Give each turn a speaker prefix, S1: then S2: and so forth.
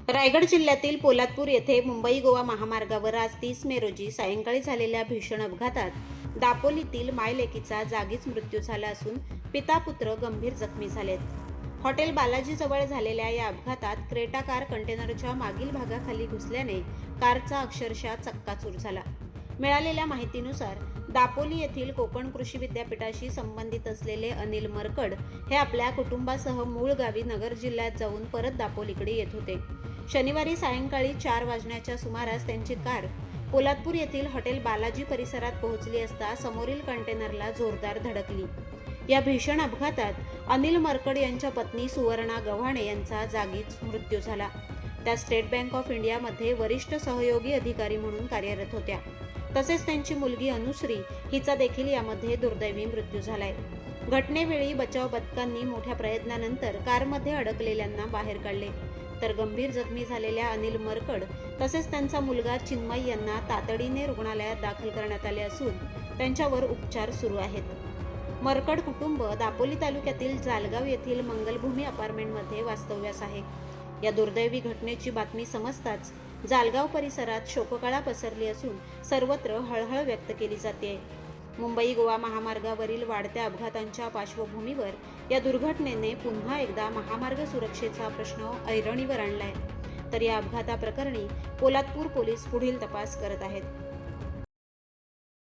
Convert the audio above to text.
S1: रायगड जिल्ह्यातील पोलादपूर येथे मुंबई गोवा महामार्गावर आज 30 मे रोजी सायंकाळी झालेल्या भीषण अपघातात दापोलीतील मायलेकीचा जागीच मृत्यू झाला असून पिता पुत्र गंभीर जखमी झालेत. हॉटेल बालाजी जवळ झालेल्या या अपघातात क्रेटा कार कंटेनरच्या मागील भागाखाली घुसल्याने कारचा अक्षरशः चक्काचूर झाला. मिळालेल्या माहितीनुसार दापोली येथील कोकण कृषी विद्यापीठाशी संबंधित असलेले अनिल मरकड हे आपल्या कुटुंबासह मूळ गावी नगर जिल्ह्यात जाऊन परत दापोलीकडे येत होते. शनिवारी सायंकाळी 4 वाजण्याच्या सुमारास त्यांची कार पोलादपूर येथील हॉटेल बालाजी परिसरात पोहोचली असता समोरील कंटेनरला जोरदार धडकली. या भीषण अपघातात अनिल मरकड यांच्या पत्नी सुवर्णा गव्हाणे यांचा जागीच मृत्यू झाला. त्या स्टेट बँक ऑफ इंडियामध्ये वरिष्ठ सहयोगी अधिकारी म्हणून कार्यरत होत्या. तसेच त्यांची मुलगी अनुश्री हिचा देखील यामध्ये दुर्दैवी मृत्यू झालाय. घटनेवेळी बचाव पथकांनी मोठ्या प्रयत्नानंतर कारमध्ये अडकलेल्यांना बाहेर काढले, तर गंभीर जखमी झालेल्या अनिल मरकड तसेच त्यांचा मुलगा चिन्मय यांना तातडीने रुग्णालयात दाखल करण्यात आले असून त्यांच्यावर उपचार सुरू आहेत. मरकड कुटुंब दापोली तालुक्यातील जालगाव येथील मंगलभूमी अपार्टमेंटमध्ये वास्तव्यास आहे. या दुर्दैवी घटनेची बातमी समजताच जालगाव परिसरात शोककळा पसरली असून सर्वत्र हळहळ व्यक्त केली जाते. मुंबई गोवा महामार्गावरील वाढत्या अपघातांच्या पार्श्वभूमीवर या दुर्घटनेने पुन्हा एकदा महामार्ग सुरक्षेचा प्रश्न ऐरणीवर आणलाय. तर या अपघाताप्रकरणी पोलादपूर पोलीस पुढील तपास करत आहेत.